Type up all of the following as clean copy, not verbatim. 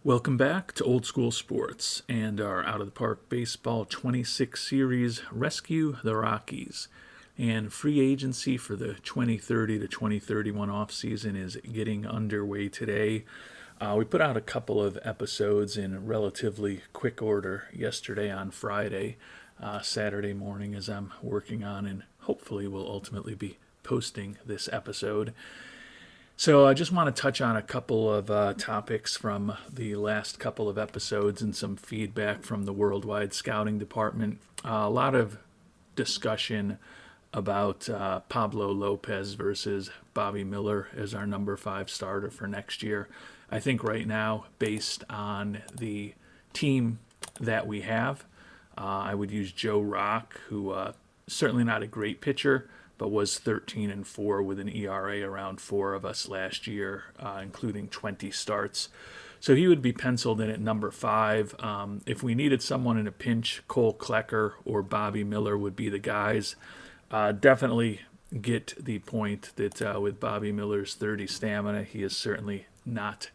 Welcome back to Old School Sports and our Out of the Park Baseball 26 series, Rescue the Rockies. And free agency for the 2030 to 2031 offseason is getting underway today. We put out a couple of episodes in relatively quick order yesterday on Friday, Saturday morning as I'm working on and hopefully will ultimately be posting this episode. So I just want to touch on a couple of topics from the last couple of episodes and some feedback from the Worldwide Scouting Department. A lot of discussion about Pablo Lopez versus Bobby Miller as our number 5 starter for next year. I think right now, based on the team that we have, I would use Joe Rock, who certainly not a great pitcher, but was 13-4 with an ERA around 4 of us last year, including 20 starts. So he would be penciled in at number 5. If we needed someone in a pinch, Cole Klecker or Bobby Miller would be the guys. Definitely get the point that with Bobby Miller's 30 stamina, he is certainly not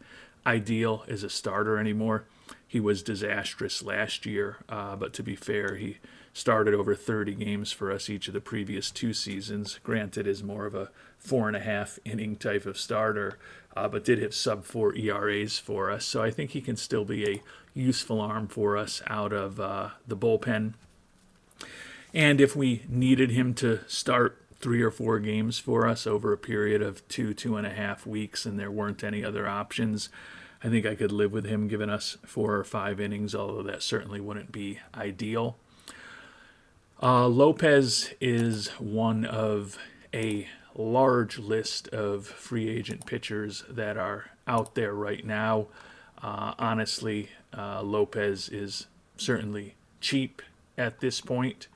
ideal as a starter anymore. He was disastrous last year, but to be fair, he started over 30 games for us each of the previous 2 seasons. Granted, is more of a 4.5 inning type of starter, but did have sub-4 ERAs for us. So I think he can still be a useful arm for us out of the bullpen. And if we needed him to start 3 or 4 games for us over a period of 2.5 weeks, and there weren't any other options, I think I could live with him giving us 4 or 5 innings, although that certainly wouldn't be ideal. Lopez is one of a large list of free agent pitchers that are out there right now. Honestly, Lopez is certainly cheap at this point.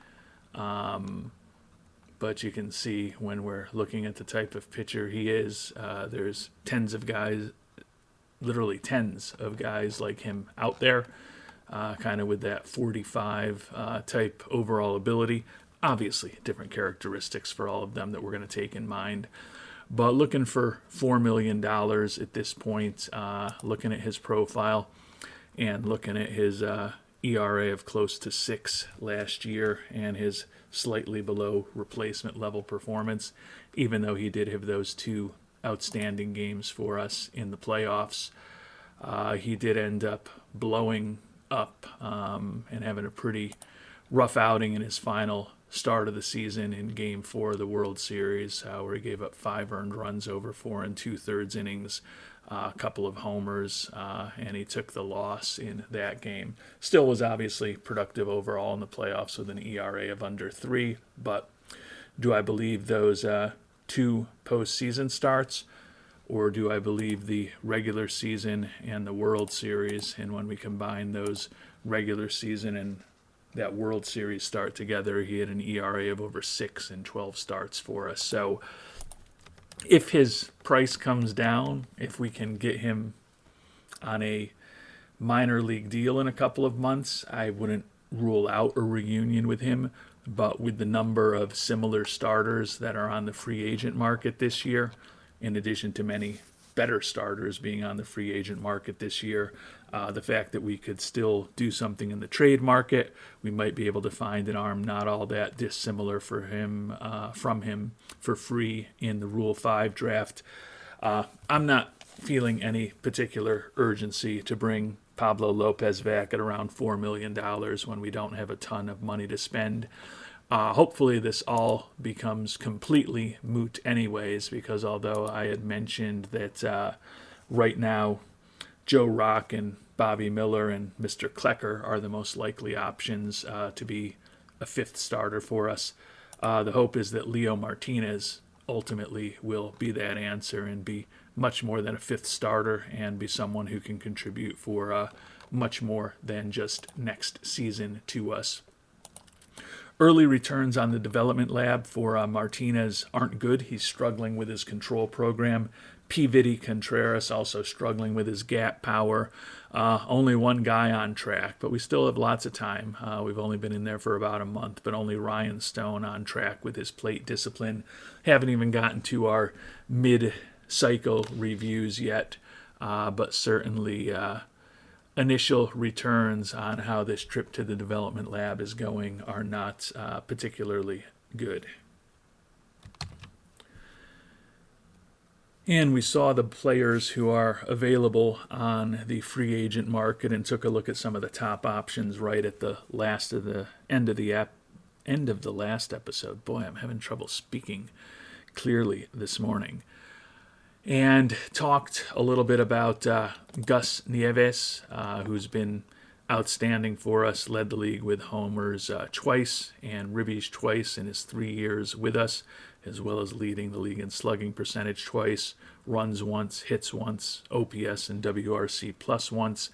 But you can see when we're looking at the type of pitcher he is, there's literally tens of guys like him out there, kind of with that 45 type overall ability. Obviously, different characteristics for all of them that we're going to take in mind. But looking for $4 million at this point, looking at his profile and looking at his ERA of close to 6 last year and his slightly below replacement level performance, even though he did have those 2 outstanding games for us in the playoffs. He did end up blowing up and having a pretty rough outing in his final start of the season in Game 4 of the World Series, where he gave up 5 earned runs over 4 2/3 innings, a couple of homers, and he took the loss in that game. Still was obviously productive overall in the playoffs with an ERA of under 3, but do I believe those 2 postseason starts, or do I believe the regular season and the World Series? And when we combine those regular season and that World Series start together, he had an ERA of over 6 in 12 starts for us. So if his price comes down, if we can get him on a minor league deal in a couple of months, I wouldn't rule out a reunion with him. But with the number of similar starters that are on the free agent market this year, in addition to many better starters being on the free agent market this year, the fact that we could still do something in the trade market, we might be able to find an arm not all that dissimilar for him, from him for free in the Rule 5 draft. I'm not feeling any particular urgency to bring Pablo Lopez back at around $4 million when we don't have a ton of money to spend. Hopefully this all becomes completely moot anyways, because although I had mentioned that right now Joe Rock and Bobby Miller and Mr. Klecker are the most likely options to be a 5th starter for us, the hope is that Leo Martinez ultimately will be that answer and be much more than a 5th starter and be someone who can contribute for much more than just next season to us. Early returns on the development lab for Martinez aren't good. He's struggling with his control program. P. Contreras also struggling with his gap power. Only one guy on track, but we still have lots of time. We've only been in there for about a month, but only Ryan Stone on track with his plate discipline. Haven't even gotten to our mid-cycle reviews yet, but certainly initial returns on how this trip to the development lab is going are not particularly good. And we saw the players who are available on the free agent market and took a look at some of the top options right at the end of the last episode. Boy, I'm having trouble speaking clearly this morning. And talked a little bit about Gus Neves, who's been outstanding for us, led the league with homers twice and ribbies twice in his 3 years with us, as well as leading the league in slugging percentage twice, runs once, hits once, OPS and WRC plus once.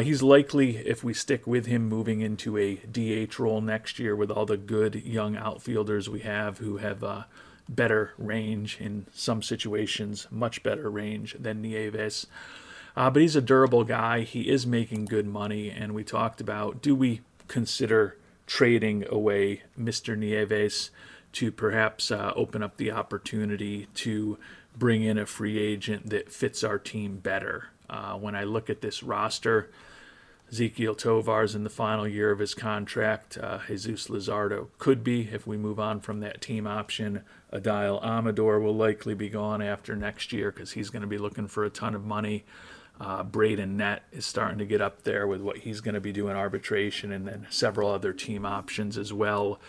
He's likely, if we stick with him, moving into a DH role next year with all the good young outfielders we have who have better range, in some situations much better range than Neves. But he's a durable guy. He is making good money, and we talked about, do we consider trading away Mr. Neves to perhaps open up the opportunity to bring in a free agent that fits our team better? When I look at this roster, Ezekiel Tovar's in the final year of his contract. Jesus Luzardo could be, if we move on from that team option. Adail Amador will likely be gone after next year because he's going to be looking for a ton of money. Braden Nett is starting to get up there with what he's going to be doing arbitration, and then several other team options as well.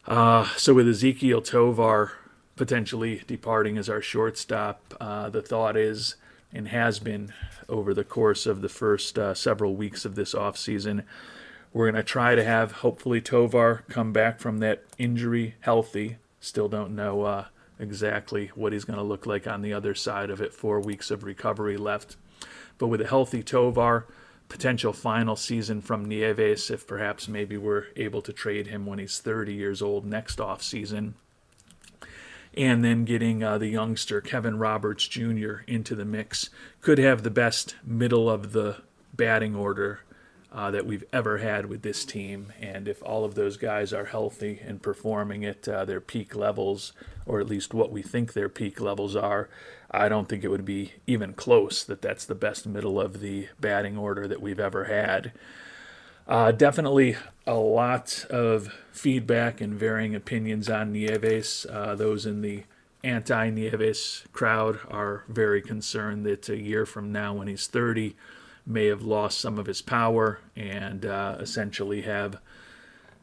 So with Ezekiel Tovar potentially departing as our shortstop, the thought is, and has been over the course of the first several weeks of this offseason, we're going to try to have, hopefully, Tovar come back from that injury healthy. Still don't know exactly what he's going to look like on the other side of it. 4 weeks of recovery left. But with a healthy Tovar, potential final season from Neves, if perhaps maybe we're able to trade him when he's 30 years old next offseason. And then getting the youngster Kevin Roberts Jr. into the mix, could have the best middle of the batting order that we've ever had with this team. And if all of those guys are healthy and performing at their peak levels, or at least what we think their peak levels are, I don't think it would be even close that that's the best middle of the batting order that we've ever had. Definitely a lot of feedback and varying opinions on Neves. Those in the anti-Neves crowd are very concerned that a year from now, when he's 30, may have lost some of his power and essentially have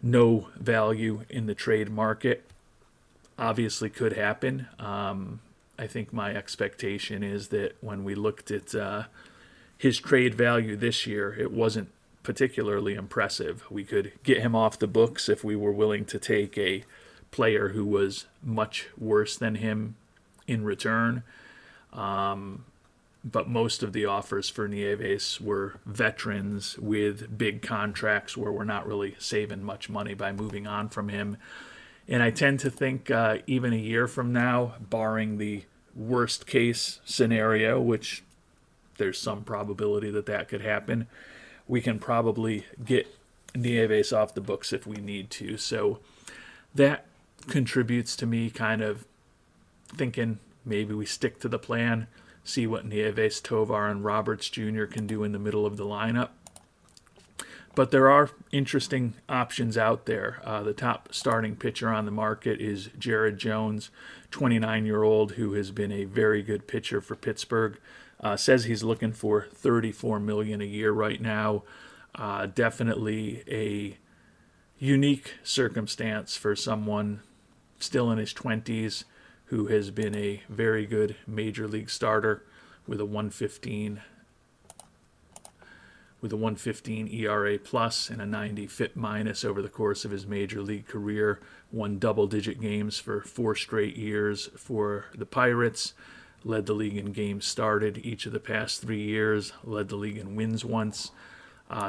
no value in the trade market. Obviously could happen. I think my expectation is that when we looked at his trade value this year, it wasn't particularly impressive. We could get him off the books if we were willing to take a player who was much worse than him in return. But most of the offers for Neves were veterans with big contracts where we're not really saving much money by moving on from him. And I tend to think even a year from now, barring the worst case scenario, which there's some probability that that could happen, we can probably get Neves off the books if we need to. So that contributes to me kind of thinking maybe we stick to the plan, see what Neves, Tovar, and Roberts Jr. can do in the middle of the lineup. But there are interesting options out there. The top starting pitcher on the market is Jared Jones, 29-year-old, who has been a very good pitcher for Pittsburgh. Says he's looking for $34 million a year right now. Definitely a unique circumstance for someone still in his 20s who has been a very good major league starter with a 115 ERA plus and a 90 FIP minus over the course of his major league career. Won double-digit games for 4 straight years for the Pirates. Led the league in games started each of the past 3 years. Led the league in wins once.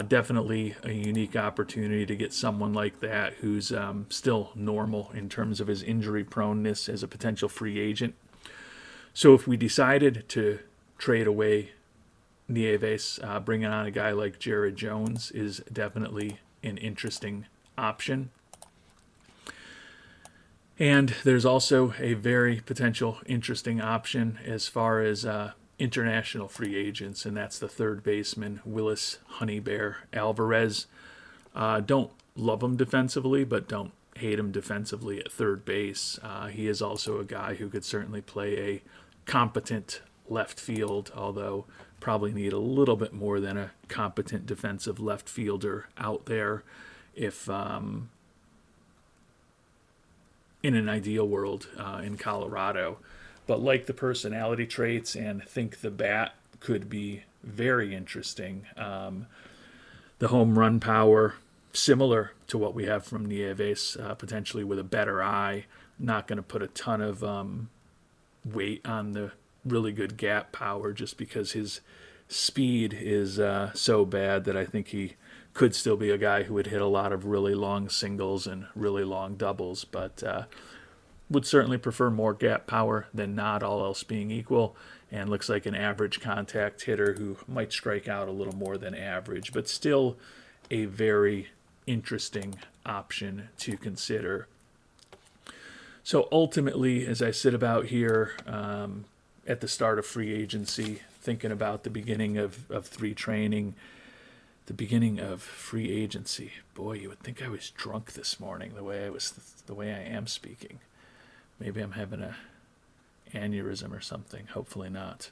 Definitely a unique opportunity to get someone like that who's still normal in terms of his injury proneness as a potential free agent. So if we decided to trade away Neves, bringing on a guy like Jared Jones is definitely an interesting option. And there's also a very potential interesting option as far as international free agents, and that's the third baseman, Willis Honeybear Alvarez. Don't love him defensively, but don't hate him defensively at third base. He is also a guy who could certainly play a competent left field, although probably need a little bit more than a competent defensive left fielder out there if in an ideal world in Colorado. But like the personality traits and think the bat could be very interesting. The home run power, similar to what we have from Neves, potentially with a better eye. Not going to put a ton of weight on the really good gap power just because his speed is so bad that I think he could still be a guy who would hit a lot of really long singles and really long doubles, but would certainly prefer more gap power than not, all else being equal, and looks like an average contact hitter who might strike out a little more than average, but still a very interesting option to consider. So ultimately, as I sit about here at the start of free agency, thinking about the beginning of three training, the beginning of free agency. Boy, you would think I was drunk this morning the way I am speaking. Maybe I'm having a aneurysm or something. Hopefully not.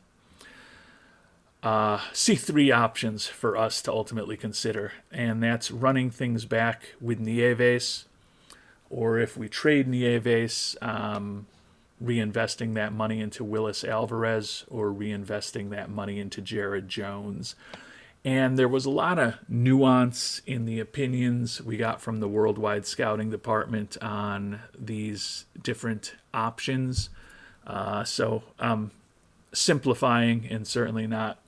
See three options for us to ultimately consider, and that's running things back with Neves, or if we trade Neves, reinvesting that money into Willis Alvarez, or reinvesting that money into Jared Jones. And there was a lot of nuance in the opinions we got from the worldwide scouting department on these different options. So I'm simplifying and certainly not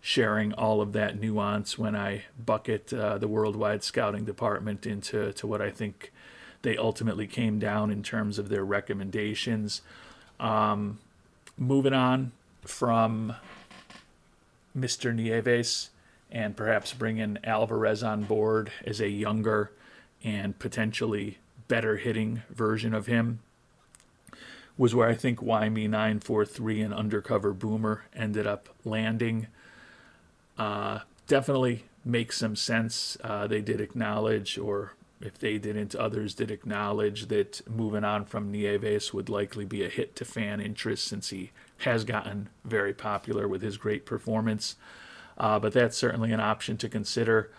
sharing all of that nuance when I bucket the worldwide scouting department into what I think they ultimately came down in terms of their recommendations. Moving on from Mr. Neves, and perhaps bringing Alvarez on board as a younger and potentially better hitting version of him, was where I think YME 943 and Undercover Boomer ended up landing. Definitely makes some sense. They did acknowledge, or if they didn't, others did acknowledge that moving on from Neves would likely be a hit to fan interest since he has gotten very popular with his great performance. But that's certainly an option to consider.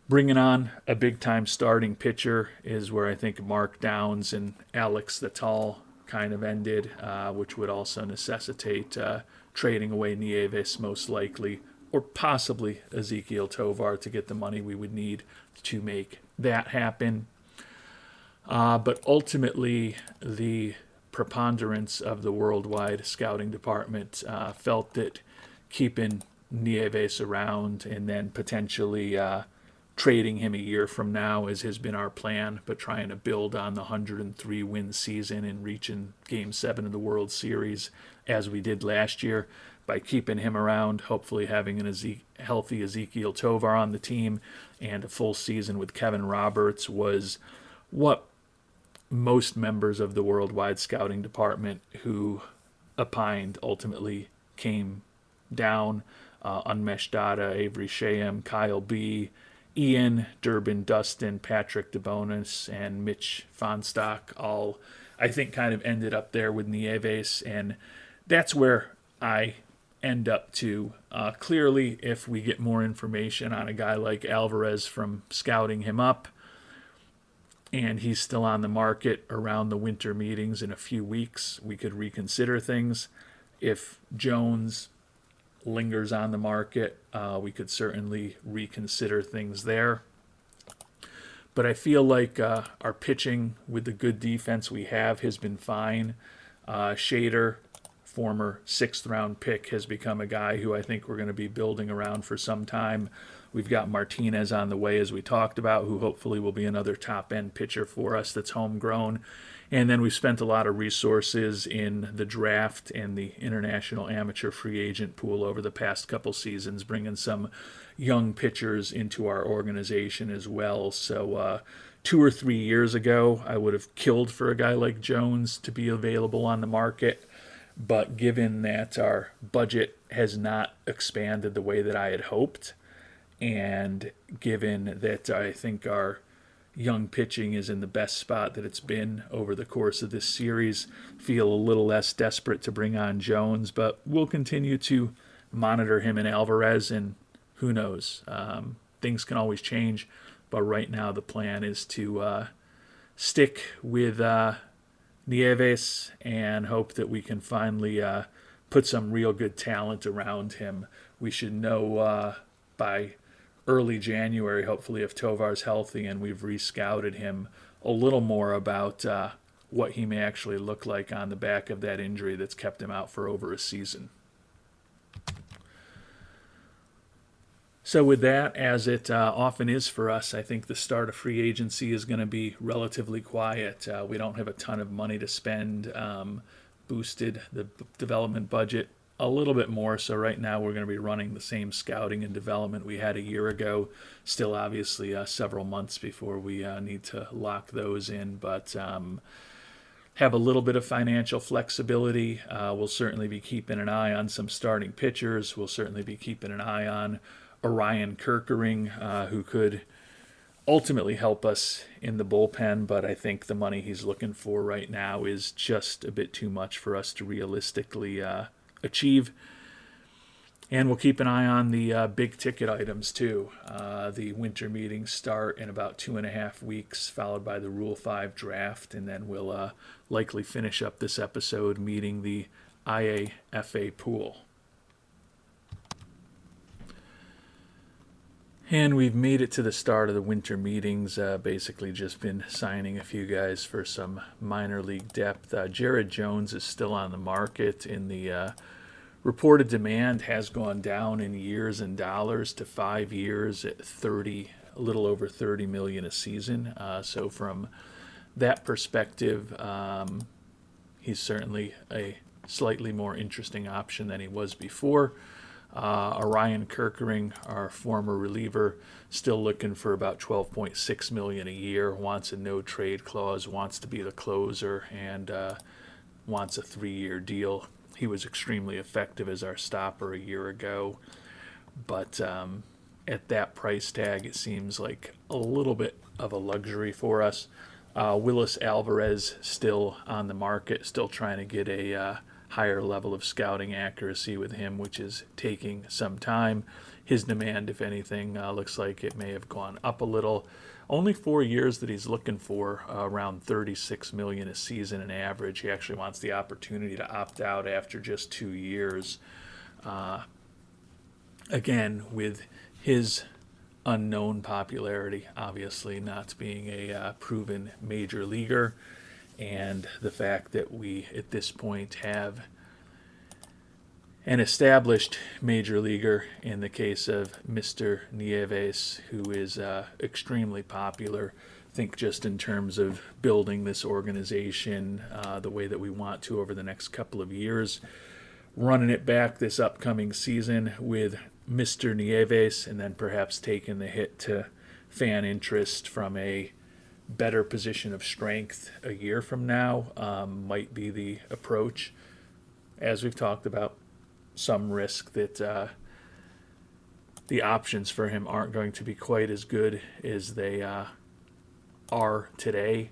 Bringing on a big-time starting pitcher is where I think Mark Downs and Alex the Tall kind of ended, which would also necessitate trading away Neves most likely, or possibly Ezekiel Tovar to get the money we would need to make that happen. But ultimately, the preponderance of the worldwide scouting department felt that keeping Neves around and then potentially trading him a year from now, as has been our plan, but trying to build on the 103-win season and reaching Game 7 of the World Series as we did last year by keeping him around, hopefully having an healthy Ezekiel Tovar on the team and a full season with Kevin Roberts was what most members of the worldwide scouting department who opined ultimately came down. Unmesh Data, Avery Shayam, Kyle B., Ian, Durbin, Dustin, Patrick DeBonis, and Mitch Fonstock all, I think, kind of ended up there with Neves, and that's where I end up to. Clearly, if we get more information on a guy like Alvarez from scouting him up, and he's still on the market around the winter meetings in a few weeks, we could reconsider things. If Jones lingers on the market, we could certainly reconsider things there. But I feel like our pitching with the good defense we have has been fine. Shader, former 6th-round pick, has become a guy who I think we're going to be building around for some time. We've got Martinez on the way, as we talked about, who hopefully will be another top-end pitcher for us that's homegrown. And then we've spent a lot of resources in the draft and the international amateur free agent pool over the past couple seasons, bringing some young pitchers into our organization as well. So 2 or 3 years ago, I would have killed for a guy like Jones to be available on the market. But given that our budget has not expanded the way that I had hoped, and given that I think our young pitching is in the best spot that it's been over the course of this series, feel a little less desperate to bring on Jones, but we'll continue to monitor him and Alvarez, and who knows, things can always change, but right now the plan is to stick with Neves and hope that we can finally put some real good talent around him. We should know by early January, hopefully, if Tovar's healthy and we've re-scouted him a little more about what he may actually look like on the back of that injury that's kept him out for over a season. So with that, as it often is for us, I think the start of free agency is going to be relatively quiet. We don't have a ton of money to spend, boosted the development budget a little bit more. So right now we're going to be running the same scouting and development we had a year ago. Still, obviously, several months before we need to lock those in, but have a little bit of financial flexibility. We'll certainly be keeping an eye on some starting pitchers. We'll certainly be keeping an eye on Orion Kerkering, who could ultimately help us in the bullpen, but I think the money he's looking for right now is just a bit too much for us to realistically achieve. And we'll keep an eye on the big ticket items too. The winter meetings start in about 2.5 weeks, followed by the Rule 5 draft, and then we'll likely finish up this episode meeting the IAFA pool. And we've made it to the start of the winter meetings, basically just been signing a few guys for some minor league depth. Jared Jones is still on the market, and the reported demand has gone down in years and dollars to 5 years at a little over $30 million a season. So from that perspective, he's certainly a slightly more interesting option than he was before. Orion Kerkering, our former reliever, still looking for about $12.6 million a year, wants a no-trade clause, wants to be the closer, and wants a 3-year deal. He was extremely effective as our stopper a year ago, but at that price tag, it seems like a little bit of a luxury for us. Willis Alvarez still on the market, still trying to get a higher level of scouting accuracy with him, which is taking some time. His demand, if anything, looks like it may have gone up a little. Only 4 years that he's looking for, around $36 million a season in average. He actually wants the opportunity to opt out after just 2 years. Again, with his unknown popularity, obviously not being a proven major leaguer, and the fact that we, at this point, have an established major leaguer in the case of Mr. Neves, who is extremely popular. I think just in terms of building this organization the way that we want to over the next couple of years, running it back this upcoming season with Mr. Neves, and then perhaps taking the hit to fan interest from a better position of strength a year from now might be the approach. As we've talked about, some risk that the options for him aren't going to be quite as good as they are today,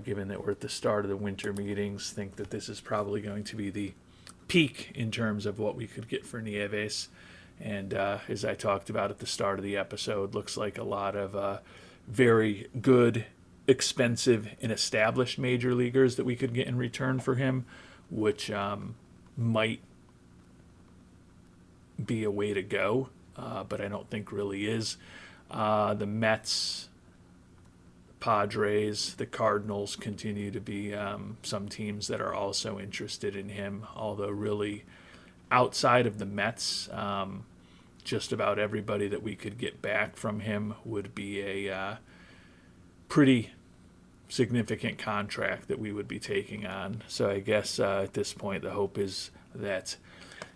given that we're at the start of the winter meetings. Think that this is probably going to be the peak in terms of what we could get for Neves. And as I talked about at the start of the episode, looks like a lot of very good, expensive, and established major leaguers that we could get in return for him, which might be a way to go, but I don't think really is. The Mets, Padres, the Cardinals continue to be some teams that are also interested in him, although really outside of the Mets, just about everybody that we could get back from him would be a pretty significant contract that we would be taking on. So I guess at this point the hope is that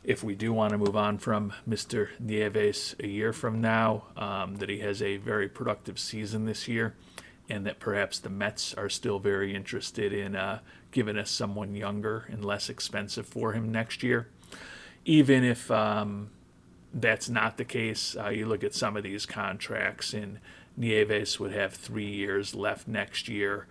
if we do want to move on from Mr. Neves a year from now, that he has a very productive season this year, and that perhaps the Mets are still very interested in giving us someone younger and less expensive for him next year. Even if that's not the case, you look at some of these contracts, and Neves would have 3 years left next year.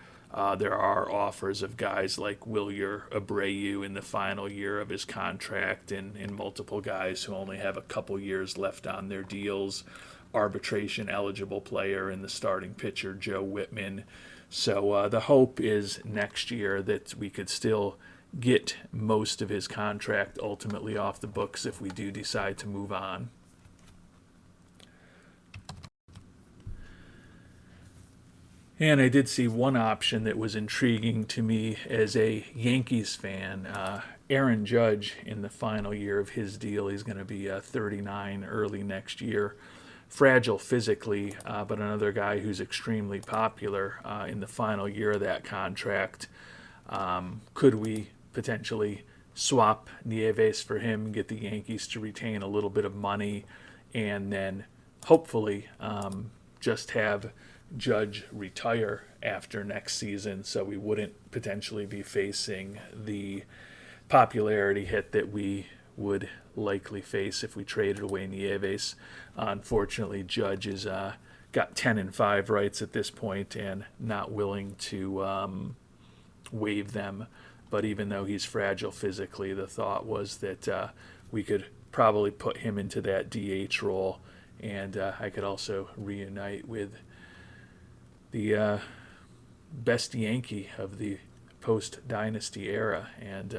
There are offers of guys like Wilyer Abreu in the final year of his contract, and multiple guys who only have a couple years left on their deals. Arbitration eligible player in the starting pitcher, Joe Whitman. So the hope is next year that we could still get most of his contract ultimately off the books if we do decide to move on. And I did see one option that was intriguing to me as a Yankees fan. Aaron Judge, in the final year of his deal, he's going to be 39 early next year. Fragile physically, but another guy who's extremely popular in the final year of that contract. Could we potentially swap Neves for him, get the Yankees to retain a little bit of money, and then hopefully just have Judge retire after next season, so we wouldn't potentially be facing the popularity hit that we would likely face if we traded away Neves. Unfortunately, Judge has got 10-5 rights at this point and not willing to waive them. But even though he's fragile physically, the thought was that we could probably put him into that DH role, and I could also reunite with the best Yankee of the post-dynasty era, and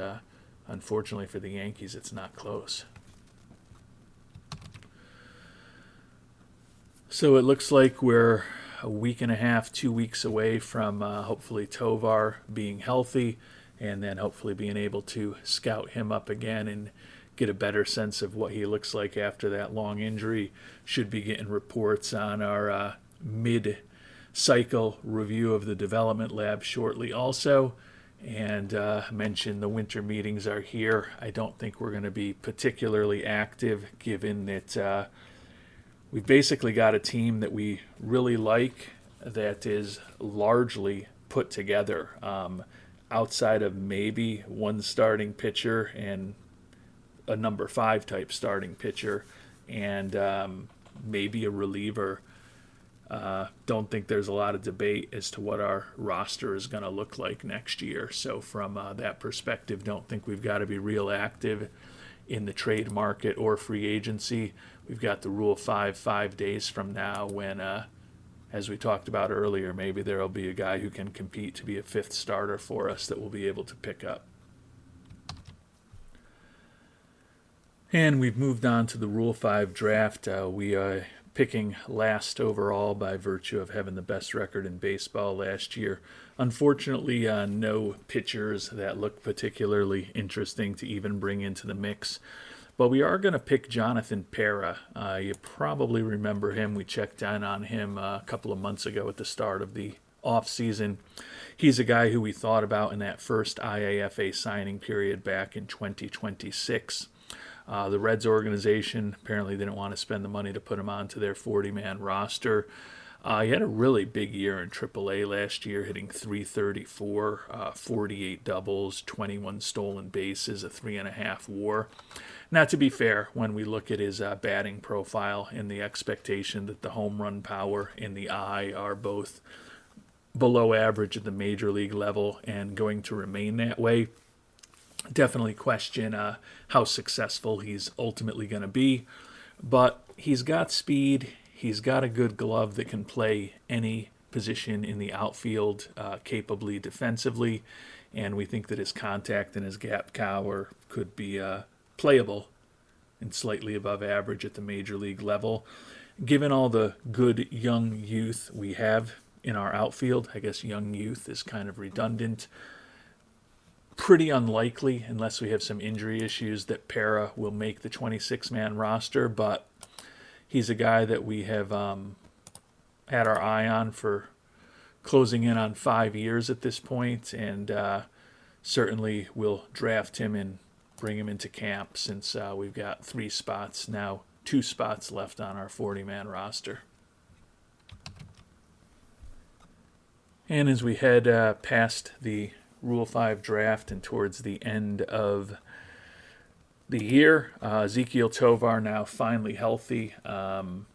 unfortunately for the Yankees, it's not close. So it looks like we're a week and a half, 2 weeks away from hopefully Tovar being healthy, and then hopefully being able to scout him up again and get a better sense of what he looks like after that long injury. Should be getting reports on our mid-cycle review of the development lab shortly also. And mentioned the winter meetings are here. I don't think we're going to be particularly active, given that we've basically got a team that we really like that is largely put together. Outside of maybe one starting pitcher and a number 5 type starting pitcher, and maybe a reliever. Don't think there's a lot of debate as to what our roster is going to look like next year. So from that perspective, don't think we've got to be real active in the trade market or free agency. We've got the Rule 5 days from now when, as we talked about earlier, maybe there will be a guy who can compete to be a 5th starter for us that we'll be able to pick up. And we've moved on to the Rule 5 draft. We are picking last overall by virtue of having the best record in baseball last year. Unfortunately, no pitchers that look particularly interesting to even bring into the mix. But we are going to pick Jonathan Pera. You probably remember him. We checked in on him a couple of months ago at the start of the offseason. He's a guy who we thought about in that first IAFA signing period back in 2026. The Reds organization apparently didn't want to spend the money to put him onto their 40-man roster. He had a really big year in AAA last year, hitting .334, 48 doubles, 21 stolen bases, a 3.5 WAR. Now, to be fair, when we look at his batting profile and the expectation that the home run power and the eye are both below average at the major league level and going to remain that way, definitely question how successful he's ultimately going to be. But he's got speed. He's got a good glove that can play any position in the outfield capably defensively. And we think that his contact and his gap power could be playable and slightly above average at the major league level. Given all the good young youth we have in our outfield, I guess young youth is kind of redundant. Pretty unlikely, unless we have some injury issues, that Pera will make the 26-man roster, but he's a guy that we have had our eye on for closing in on 5 years at this point, and certainly we'll draft him and bring him into camp since we've got 3 spots now, 2 spots left on our 40-man roster. And as we head past the Rule 5 draft and towards the end of the year, Ezekiel Tovar now finally healthy. Haven't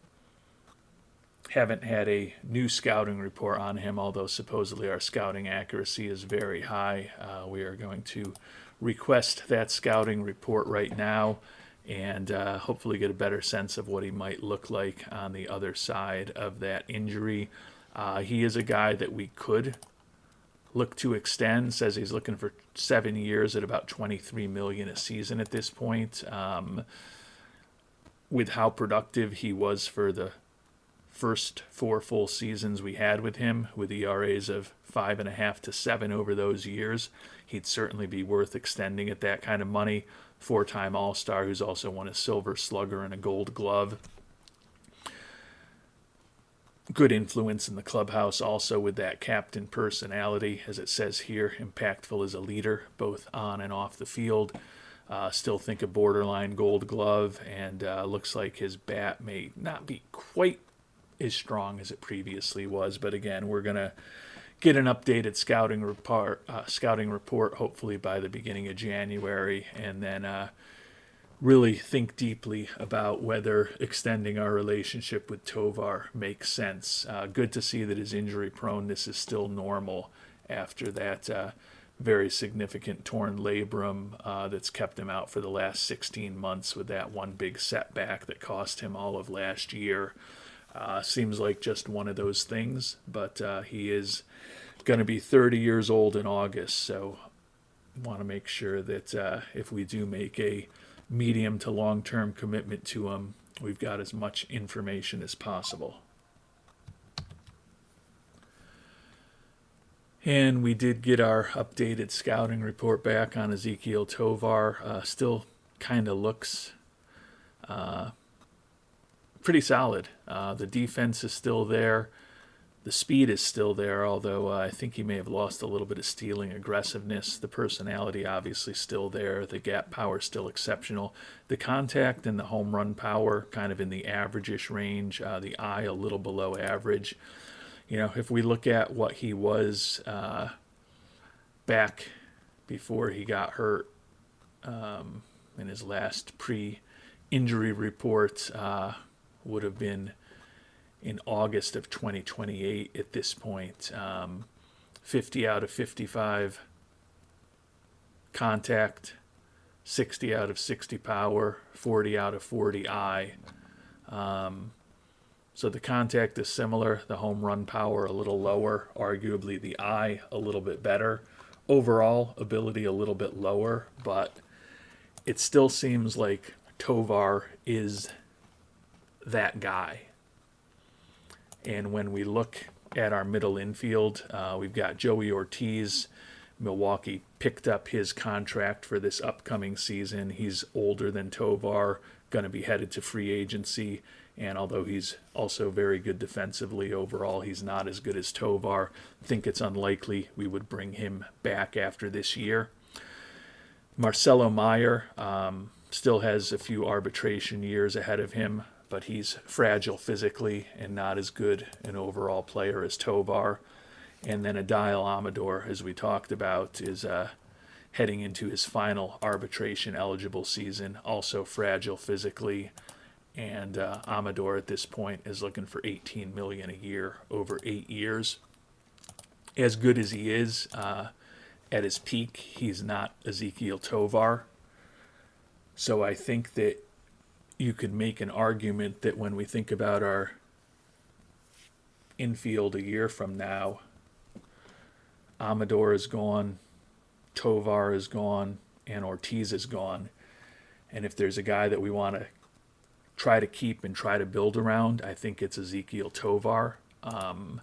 had a new scouting report on him, although supposedly our scouting accuracy is very high. We are going to request that scouting report right now and hopefully get a better sense of what he might look like on the other side of that injury. He is a guy that we could look to extend. Says he's looking for 7 years at about $23 million a season at this point. With how productive he was for the first 4 full seasons we had with him, with ERAs of 5.5 to 7 over those years, he'd certainly be worth extending at that kind of money. 4-time All-Star, who's also won a Silver Slugger and a Gold Glove. Good influence in the clubhouse also with that captain personality, as it says here, impactful as a leader, both on and off the field. Still think a borderline Gold Glove, and looks like his bat may not be quite as strong as it previously was. But again, we're going to get an updated scouting report hopefully by the beginning of January, and then really think deeply about whether extending our relationship with Tovar makes sense. Good to see that his injury proneness is still normal after that very significant torn labrum that's kept him out for the last 16 months with that one big setback that cost him all of last year. Seems like just one of those things, but he is going to be 30 years old in August, so want to make sure that if we do make a medium to long-term commitment to him, we've got as much information as possible. And we did get our updated scouting report back on Ezekiel Tovar. Still kind of looks pretty solid. The defense is still there. The speed is still there, although I think he may have lost a little bit of stealing aggressiveness. The personality obviously still there. The gap power still exceptional. The contact and the home run power kind of in the average-ish range. The eye a little below average. You know, if we look at what he was back before he got hurt in his last pre-injury report, would have been in August of 2028 at this point. 50 out of 55 contact, 60 out of 60 power, 40 out of 40 eye. So the contact is similar, the home run power a little lower, arguably the eye a little bit better. Overall ability a little bit lower, but it still seems like Tovar is that guy. And when we look at our middle infield, we've got Joey Ortiz. Milwaukee picked up his contract for this upcoming season. He's older than Tovar, going to be headed to free agency. And although he's also very good defensively overall, he's not as good as Tovar. I think it's unlikely we would bring him back after this year. Marcelo Meyer still has a few arbitration years ahead of him, but he's fragile physically and not as good an overall player as Tovar. And then Adael Amador, as we talked about, is heading into his final arbitration eligible season, also fragile physically. And Amador at this point is looking for $18 million a year over 8 years. As good as he is, at his peak, he's not Ezekiel Tovar. So I think that you could make an argument that when we think about our infield a year from now, Amador is gone, Tovar is gone, and Ortiz is gone. And if there's a guy that we want to try to keep and try to build around, I think it's Ezekiel Tovar. And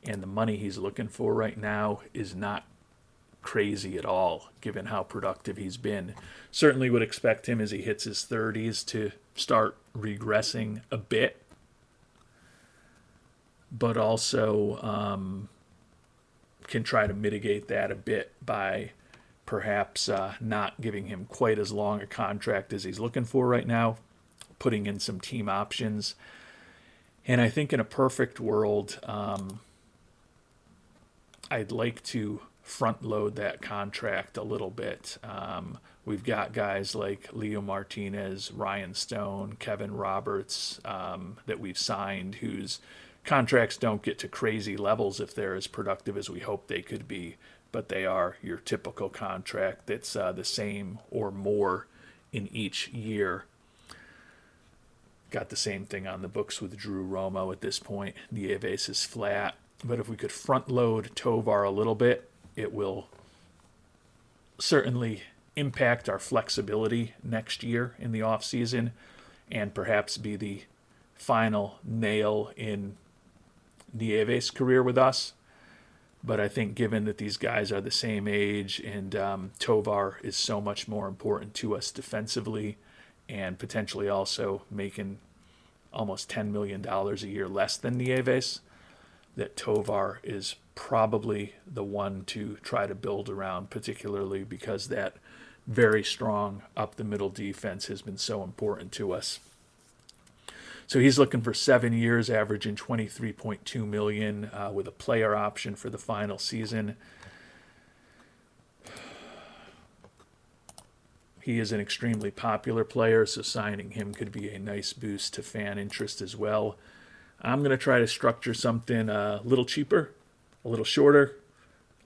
the money he's looking for right now is not crazy at all, given how productive he's been. Certainly would expect him as he hits his 30s to start regressing a bit, but also can try to mitigate that a bit by perhaps not giving him quite as long a contract as he's looking for right now, putting in some team options. And I think in a perfect world, I'd like to front load that contract a little bit. We've got guys like Leo Martinez, Ryan Stone, Kevin Roberts that we've signed whose contracts don't get to crazy levels if they're as productive as we hope they could be, but they are your typical contract that's the same or more in each year. Got the same thing on the books with Drew Romo at this point. Neves is flat. But if we could front load Tovar a little bit, it will certainly impact our flexibility next year in the offseason and perhaps be the final nail in Neves' career with us. But I think given that these guys are the same age and Tovar is so much more important to us defensively and potentially also making almost $10 million a year less than Neves, that Tovar is probably the one to try to build around, particularly because that very strong up-the-middle defense has been so important to us. So he's looking for 7 years, averaging $23.2 million with a player option for the final season. He is an extremely popular player, so signing him could be a nice boost to fan interest as well. I'm going to try to structure something a little cheaper, a little shorter,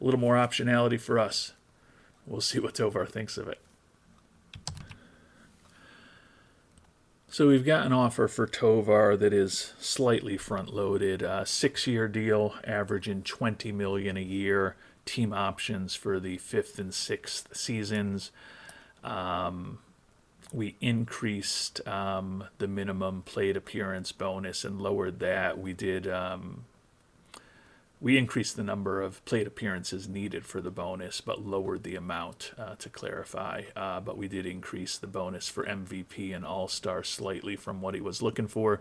a little more optionality for us. We'll see what Tovar thinks of it. So we've got an offer for Tovar that is slightly front-loaded. 6-year deal, averaging $20 million a year. Team options for the 5th and 6th seasons. We increased the minimum plate appearance bonus and lowered that. We increased the number of plate appearances needed for the bonus, but lowered the amount to clarify. But we did increase the bonus for MVP and All-Star slightly from what he was looking for.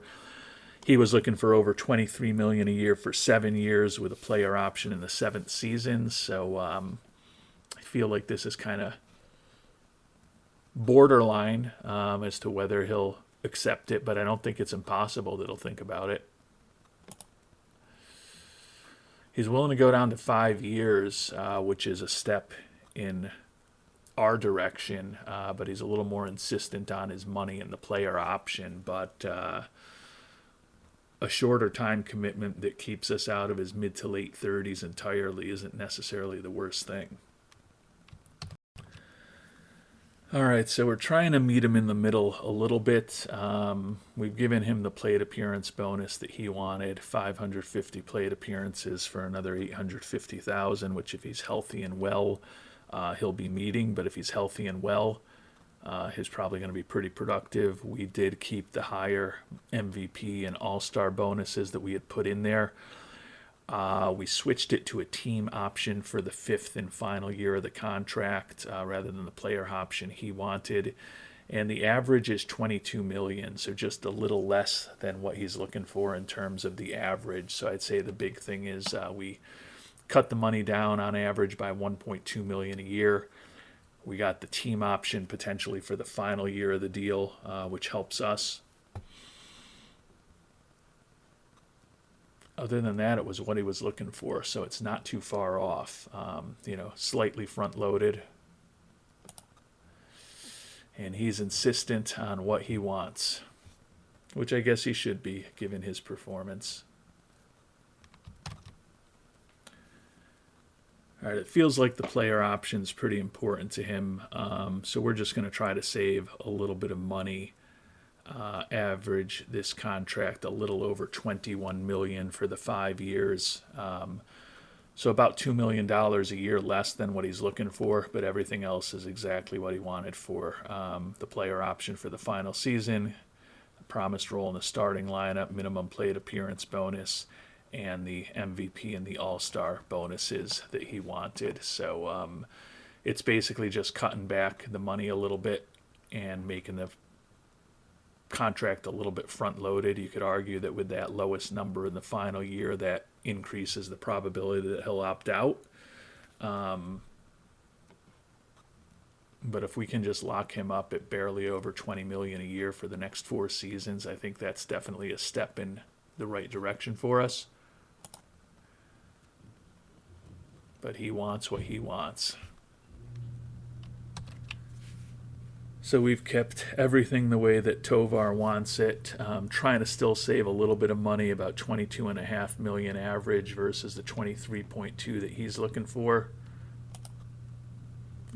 He was looking for over $23 million a year for 7 years with a player option in the 7th season. So I feel like this is kind of borderline as to whether he'll accept it, but I don't think it's impossible that he'll think about it. He's willing to go down to 5 years, which is a step in our direction, but he's a little more insistent on his money and the player option. But a shorter time commitment that keeps us out of his mid to late 30s entirely isn't necessarily the worst thing. All right, so we're trying to meet him in the middle a little bit. We've given him the plate appearance bonus that he wanted, 550 plate appearances for another $850,000, which if he's healthy and well, he'll be meeting. But if he's healthy and well, he's probably going to be pretty productive. We did keep the higher MVP and All-Star bonuses that we had put in there. We switched it to a team option for the 5th and final year of the contract rather than the player option he wanted. And the average is $22 million, so just a little less than what he's looking for in terms of the average. So I'd say the big thing is we cut the money down on average by $1.2 million a year. We got the team option potentially for the final year of the deal, which helps us. Other than that, it was what he was looking for, so it's not too far off. Slightly front-loaded. And he's insistent on what he wants, which I guess he should be, given his performance. All right, it feels like the player option's pretty important to him, so we're just going to try to save a little bit of money. Average this contract a little over $21 million for the 5 years. So about $2 million a year less than what he's looking for, but everything else is exactly what he wanted for the player option for the final season, the promised role in the starting lineup, minimum plate appearance bonus, and the MVP and the All-Star bonuses that he wanted. So it's basically just cutting back the money a little bit and making the contract a little bit front-loaded. You could argue that with that lowest number in the final year, that increases the probability that he'll opt out. But if we can just lock him up at barely over $20 million a year for the next 4 seasons, I think that's definitely a step in the right direction for us. but he wants what he wants. So we've kept everything the way that Tovar wants it, trying to still save a little bit of money, about $22.5 million average versus the $23.2 that he's looking for.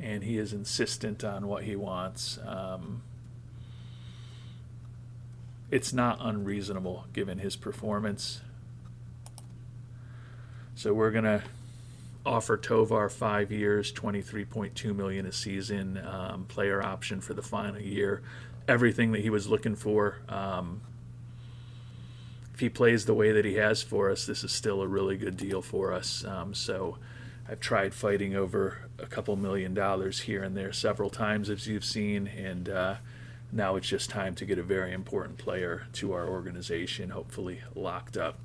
And he is insistent on what he wants. It's not unreasonable given his performance. So we're going to offer Tovar 5 years, $23.2 million a season, player option for the final year. Everything that he was looking for. If he plays the way that he has for us, this is still a really good deal for us. So I've tried fighting over a couple $1 million here and there several times, as you've seen, and now it's just time to get a very important player to our organization, hopefully locked up.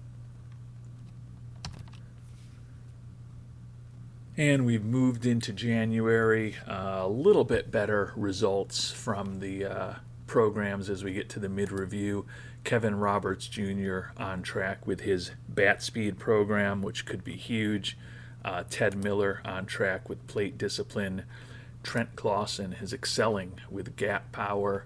And we've moved into January. A little bit better results from the programs as we get to the mid-review. Kevin Roberts Jr. on track with his bat speed program, which could be huge. Ted Miller on track with plate discipline. Trent Clausen is excelling with gap power.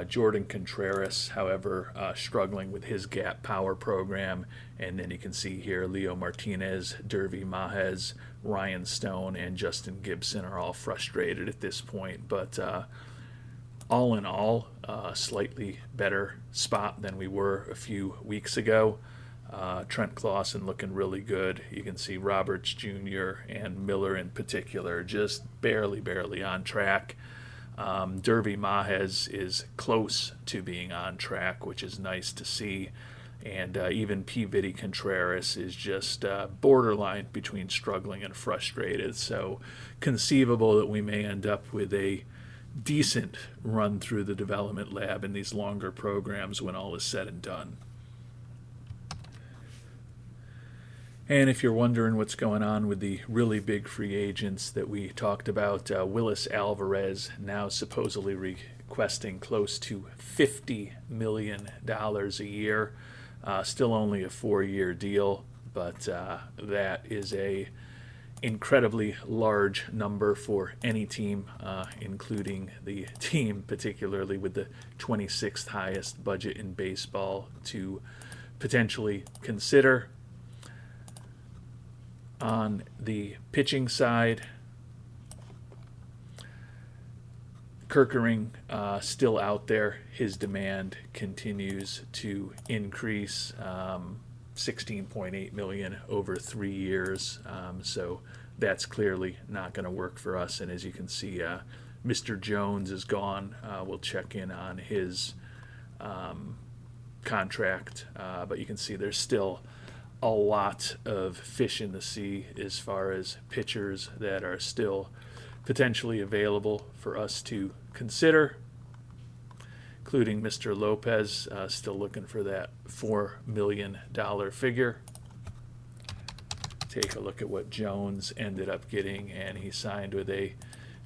Jordan Contreras, however, struggling with his gap power program. And then you can see here Leo Martinez, Derby Mahez, Ryan Stone, and Justin Gibson are all frustrated at this point. But all in all, slightly better spot than we were a few weeks ago. Trent Clausen looking really good. You can see Roberts Jr. and Miller in particular just barely on track. Derby Mahez is close to being on track, which is nice to see. And even P. Vitty Contreras is just borderline between struggling and frustrated. So conceivable that we may end up with a decent run through the development lab in these longer programs when all is said and done. And if you're wondering what's going on with the really big free agents that we talked about, Willis Alvarez now supposedly requesting close to $50 million a year. Still only a 4-year deal, but that is a incredibly large number for any team, including the team particularly with the 26th highest budget in baseball to potentially consider. On the pitching side, Kerkering still out there. His demand continues to increase, $16.8 million over 3 years. So that's clearly not going to work for us. And as you can see, Mr. Jones is gone. We'll check in on his contract, but you can see there's still a lot of fish in the sea as far as pitchers that are still potentially available for us to consider, including Mr. Lopez, still looking for that $4 million figure. Take a look at what Jones ended up getting, and he signed with a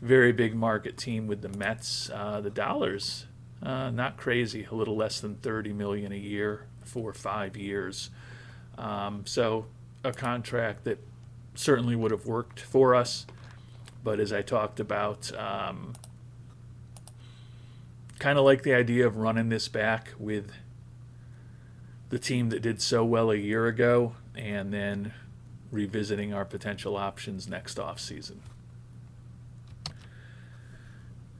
very big market team with the Mets. The dollars, not crazy, a little less than $30 million a year for 5 years. So a contract that certainly would have worked for us, but as I talked about, kind of like the idea of running this back with the team that did so well a year ago and then revisiting our potential options next offseason.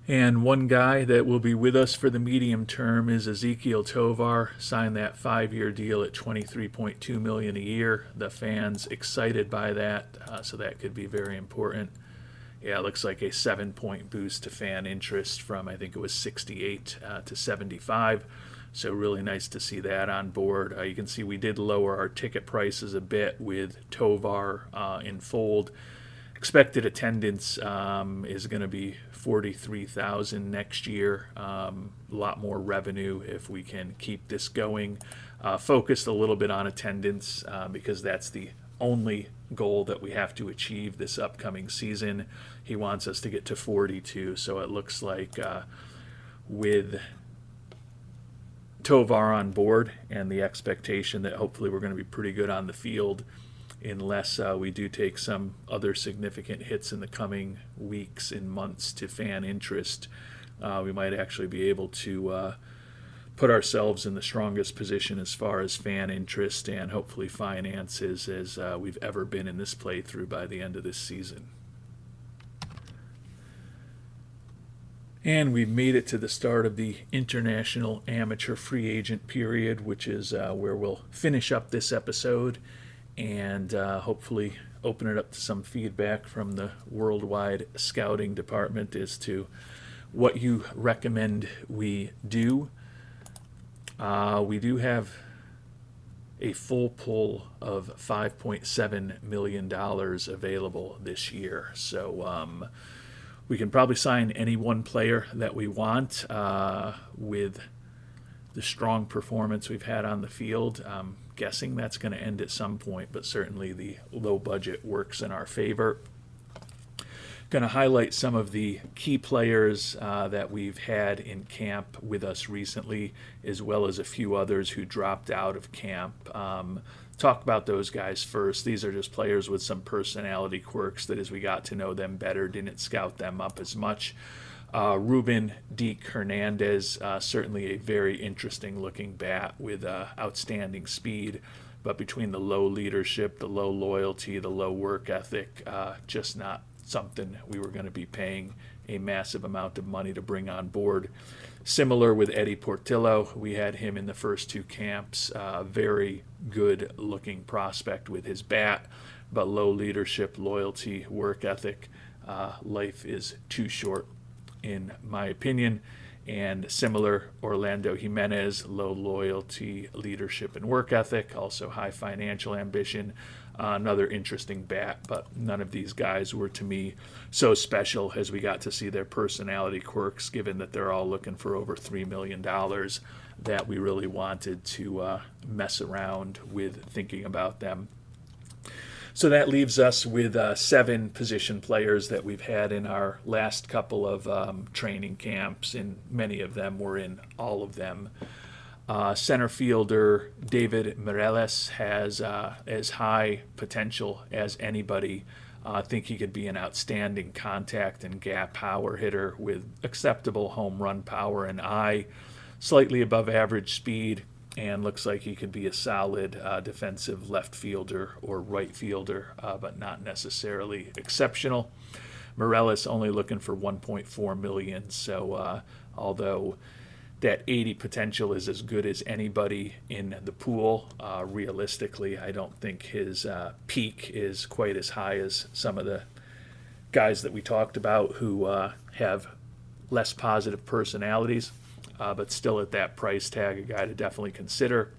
And one guy that will be with us for the medium term is Ezekiel Tovar. Signed that 5-year deal at $23.2 million a year. The fans excited by that, so that could be very important. Yeah, it looks like a 7-point boost to fan interest from, I think it was 68 to 75. So really nice to see that on board. You can see we did lower our ticket prices a bit with Tovar in fold. Expected attendance is going to be 43,000 next year. A lot more revenue if we can keep this going. Focused a little bit on attendance because that's the only goal that we have to achieve this upcoming season. He wants us to get to 42, so it looks like with Tovar on board and the expectation that hopefully we're going to be pretty good on the field, unless we do take some other significant hits in the coming weeks and months to fan interest. We might actually be able to put ourselves in the strongest position as far as fan interest and hopefully finances as we've ever been in this playthrough by the end of this season. And we've made it to the start of the international amateur free agent period, which is where we'll finish up this episode and hopefully open it up to some feedback from the worldwide scouting department as to what you recommend we do. We do have a full pool of $5.7 million available this year. So we can probably sign any one player that we want with the strong performance we've had on the field. I'm guessing that's going to end at some point, but certainly the low budget works in our favor. Going to highlight some of the key players that we've had in camp with us recently, as well as a few others who dropped out of camp. Talk about those guys first. These are just players with some personality quirks that as we got to know them better, didn't scout them up as much. Ruben Deke Hernandez, certainly a very interesting looking bat with outstanding speed, but between the low leadership, the low loyalty, the low work ethic, just not something we were going to be paying a massive amount of money to bring on board. Similar with Eddie Portillo, we had him in the first two camps. Very good looking prospect with his bat, but low leadership, loyalty, work ethic. Life is too short, in my opinion. And similar, Orlando Jimenez, low loyalty, leadership, and work ethic, also high financial ambition. Another interesting bat, but none of these guys were to me so special as we got to see their personality quirks, given that they're all looking for over $3 million, that we really wanted to mess around with thinking about them. So that leaves us with 7 position players that we've had in our last couple of training camps, and many of them were in all of them. Center fielder David Mireles has as high potential as anybody. I think he could be an outstanding contact and gap power hitter with acceptable home run power and eye, slightly above average speed, and looks like he could be a solid defensive left fielder or right fielder, but not necessarily exceptional. Mireles only looking for $1.4 million, so although that 80 potential is as good as anybody in the pool, realistically, I don't think his peak is quite as high as some of the guys that we talked about who have less positive personalities, but still at that price tag, a guy to definitely consider.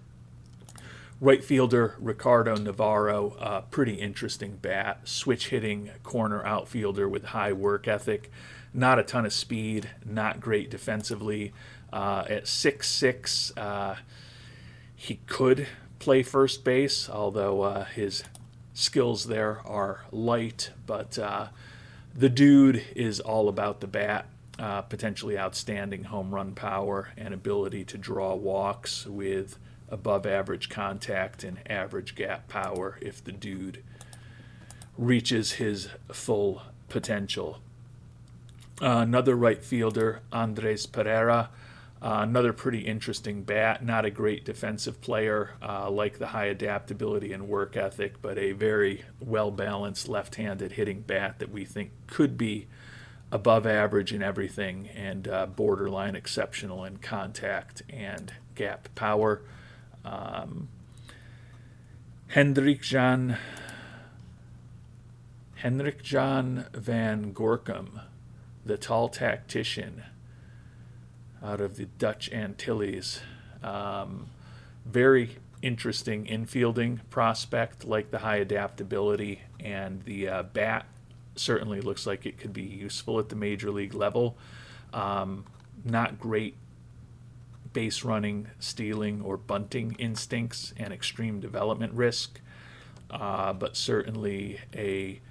Right fielder Ricardo Navarro, pretty interesting bat, switch hitting corner outfielder with high work ethic, not a ton of speed, not great defensively. At 6'6", he could play first base, although his skills there are light, but the dude is all about the bat. Potentially outstanding home run power and ability to draw walks with above average contact and average gap power if the dude reaches his full potential. Another right fielder, Andres Pereira, another pretty interesting bat, not a great defensive player, like the high adaptability and work ethic, but a very well-balanced left-handed hitting bat that we think could be above average in everything and borderline exceptional in contact and gap power. Hendrik Jan van Gorkum, the tall tactician out of the Dutch Antilles. Very interesting infielding prospect, like the high adaptability, and the bat certainly looks like it could be useful at the major league level. Not great base running, stealing, or bunting instincts and extreme development risk, but certainly a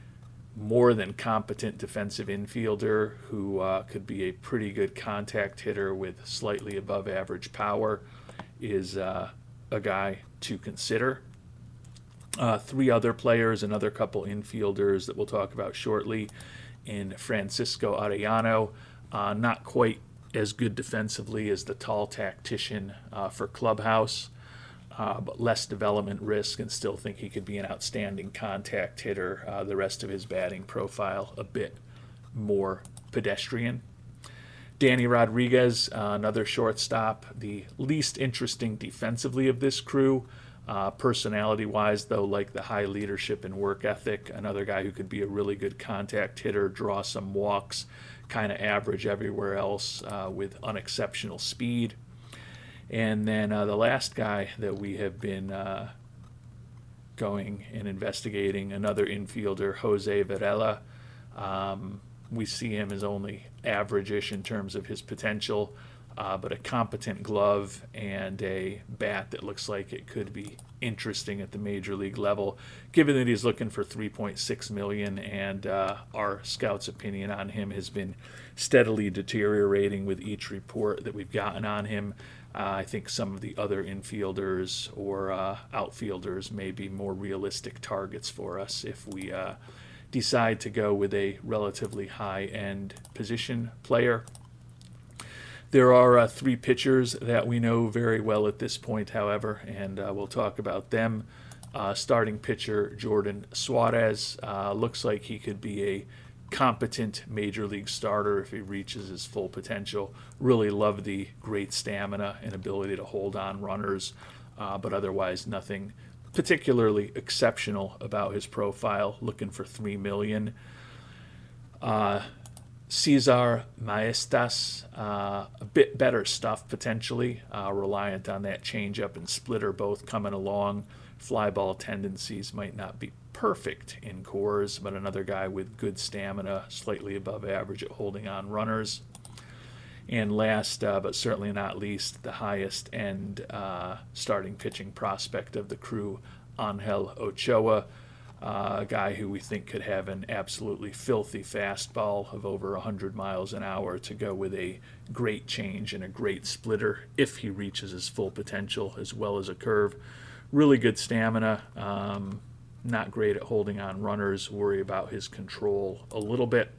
more than competent defensive infielder who could be a pretty good contact hitter with slightly above average power is a guy to consider. Three other players, another couple infielders that we'll talk about shortly, in Francisco Arellano, not quite as good defensively as the tall tactician for Clubhouse, but less development risk, and still think he could be an outstanding contact hitter. The rest of his batting profile a bit more pedestrian. Danny Rodriguez, another shortstop, the least interesting defensively of this crew. Personality-wise, though, like the high leadership and work ethic, another guy who could be a really good contact hitter, draw some walks, kind of average everywhere else with unexceptional speed. And then the last guy that we have been going and investigating, another infielder, Jose Varela. We see him as only average-ish in terms of his potential, but a competent glove and a bat that looks like it could be interesting at the major league level, given that he's looking for $3.6 million, and our scouts' opinion on him has been steadily deteriorating with each report that we've gotten on him. I think some of the other infielders or outfielders may be more realistic targets for us if we decide to go with a relatively high-end position player. There are three pitchers that we know very well at this point, however, and we'll talk about them. Starting pitcher Jordan Suarez looks like he could be a competent major league starter if he reaches his full potential. Really love the great stamina and ability to hold on runners, but otherwise nothing particularly exceptional about his profile. Looking for $3 million. Cesar Maestas, a bit better stuff potentially, reliant on that changeup and splitter both coming along. Fly ball tendencies might not be perfect in Coors, but another guy with good stamina, slightly above average at holding on runners. And last, but certainly not least, the highest end starting pitching prospect of the crew, Angel Ochoa, a guy who we think could have an absolutely filthy fastball of over 100 miles an hour to go with a great change and a great splitter if he reaches his full potential, as well as a curve. Really good stamina, not great at holding on runners, worry about his control a little bit.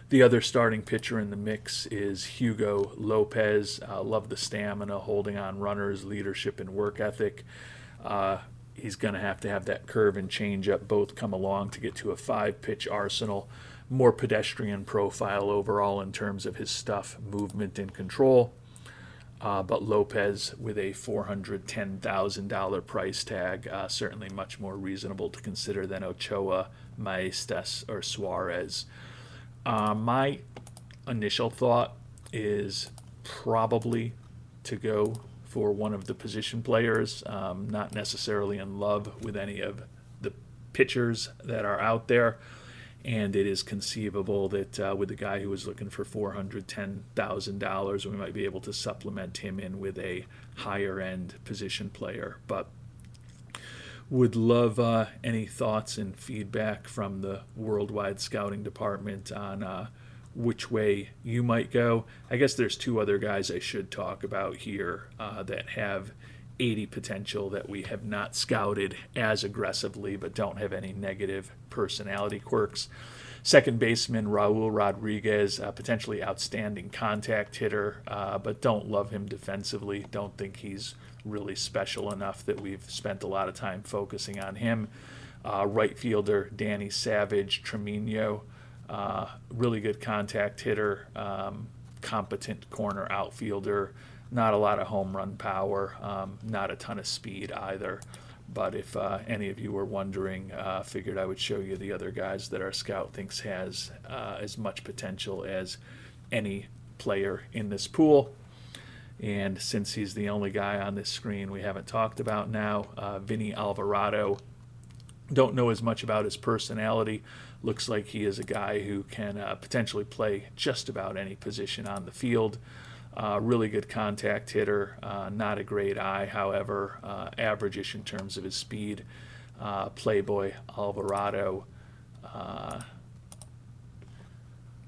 The other starting pitcher in the mix is Hugo Lopez. Love the stamina, holding on runners, leadership, and work ethic. He's going to have that curve and changeup both come along to get to a 5-pitch arsenal. More pedestrian profile overall in terms of his stuff, movement, and control. But Lopez with a $410,000 price tag, certainly much more reasonable to consider than Ochoa, Maestas, or Suarez. My initial thought is probably to go for one of the position players. Not necessarily in love with any of the pitchers that are out there. And it is conceivable that with the guy who was looking for $410,000, we might be able to supplement him in with a higher-end position player. But would love any thoughts and feedback from the worldwide scouting department on which way you might go. I guess there's two other guys I should talk about here that have 80 potential that we have not scouted as aggressively but don't have any negative personality quirks. Second baseman Raul Rodriguez, potentially outstanding contact hitter, but don't love him defensively. Don't think he's really special enough that we've spent a lot of time focusing on him. Right fielder Danny Savage Tremino, really good contact hitter, competent corner outfielder. Not a lot of home run power, not a ton of speed either. But if any of you were wondering, figured I would show you the other guys that our scout thinks has as much potential as any player in this pool. And since he's the only guy on this screen we haven't talked about now, Vinny Alvarado. Don't know as much about his personality. Looks like he is a guy who can potentially play just about any position on the field. Really good contact hitter, not a great eye, however, average-ish in terms of his speed. Playboy Alvarado,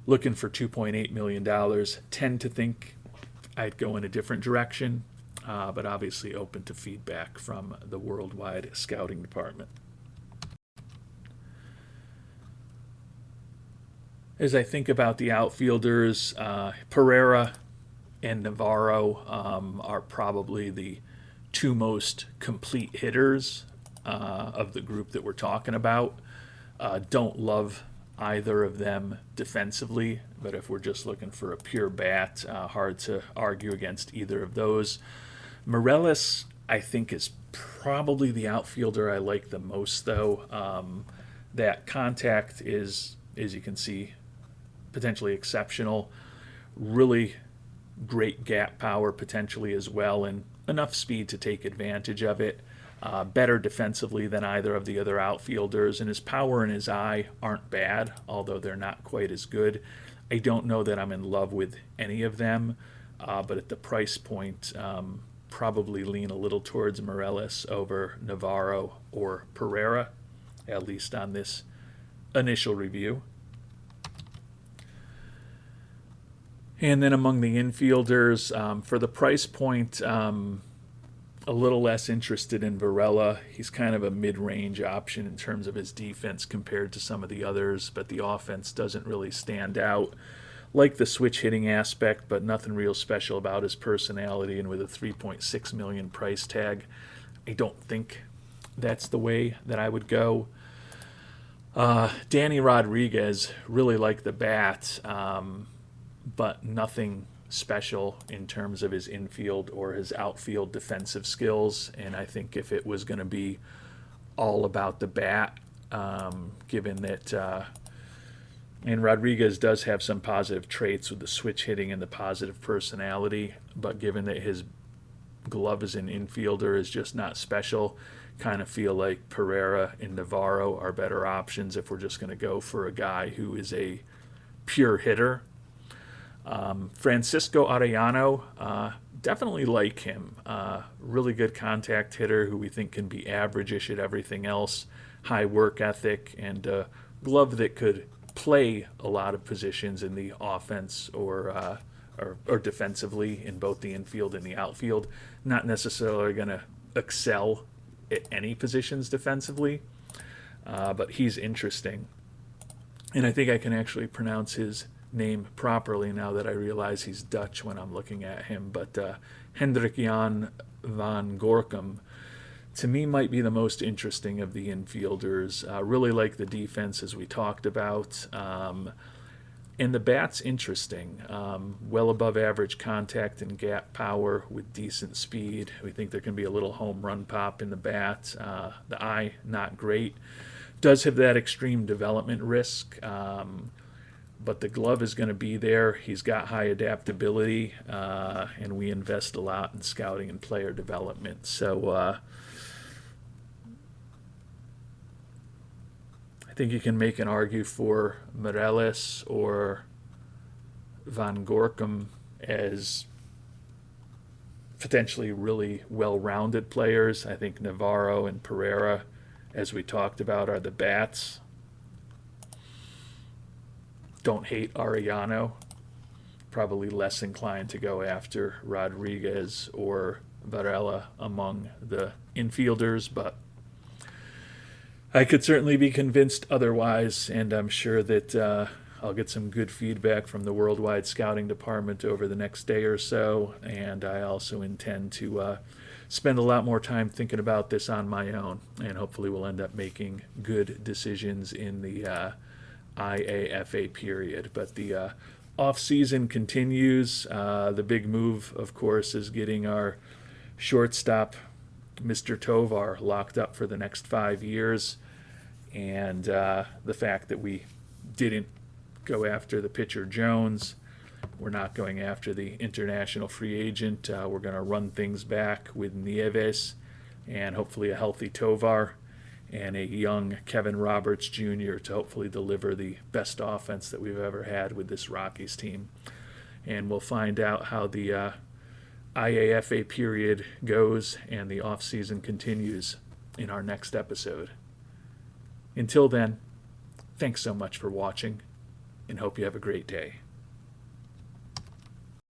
looking for $2.8 million. Tend to think I'd go in a different direction. but obviously open to feedback from the worldwide scouting department. As I think about the outfielders, Pereira and Navarro are probably the two most complete hitters of the group that we're talking about. Don't love either of them defensively, but if we're just looking for a pure bat, hard to argue against either of those. Morales, I think, is probably the outfielder I like the most, though. That contact is, as you can see, potentially exceptional. Really great gap power potentially as well, and enough speed to take advantage of it. Better defensively than either of the other outfielders, and his power and his eye aren't bad, although they're not quite as good. I don't know that I'm in love with any of them, but at the price point, probably lean a little towards Morales over Navarro or Pereira, at least on this initial review. And then among the infielders, for the price point, a little less interested in Varela. He's kind of a mid-range option in terms of his defense compared to some of the others, but the offense doesn't really stand out. Like the switch hitting aspect, but nothing real special about his personality, and with a $3.6 million price tag, I don't think that's the way that I would go. Danny Rodriguez, really like the bat, but nothing special in terms of his infield or his outfield defensive skills. And I think if it was going to be all about the bat, given that and Rodriguez does have some positive traits with the switch hitting and the positive personality, but given that his glove as an infielder is just not special, kind of feel like Pereira and Navarro are better options if we're just going to go for a guy who is a pure hitter. Francisco Arellano, definitely like him. Really good contact hitter who we think can be average-ish at everything else. High work ethic and a glove that could play a lot of positions in the offense or defensively in both the infield and the outfield. Not necessarily going to excel at any positions defensively, but he's interesting. And I think I can actually pronounce his name properly now that I realize he's Dutch when I'm looking at him. But Hendrik Jan van Gorkum, to me, might be the most interesting of the infielders. Really like the defense, as we talked about. And the bat's interesting. Well above average contact and gap power with decent speed. We think there can be a little home run pop in the bat. The eye, not great. Does have that extreme development risk. But the glove is going to be there. He's got high adaptability, and we invest a lot in scouting and player development. So I think you can make an argument for Morales or Van Gorkum as potentially really well-rounded players. I think Navarro and Pereira, as we talked about, are the bats. Don't hate Arellano. Probably less inclined to go after Rodriguez or Varela among the infielders, but I could certainly be convinced otherwise, and I'm sure that I'll get some good feedback from the worldwide scouting department over the next day or so, and I also intend to spend a lot more time thinking about this on my own, and hopefully we'll end up making good decisions in the IAFA period. But the off-season continues. The big move, of course, is getting our shortstop, Mr. Tovar, locked up for the next 5 years. And the fact that we didn't go after the pitcher Jones, we're not going after the international free agent. We're going to run things back with Neves and hopefully a healthy Tovar and a young Kevin Roberts Jr. to hopefully deliver the best offense that we've ever had with this Rockies team. And we'll find out how the IAFA period goes and the offseason continues in our next episode. Until then, thanks so much for watching, and hope you have a great day.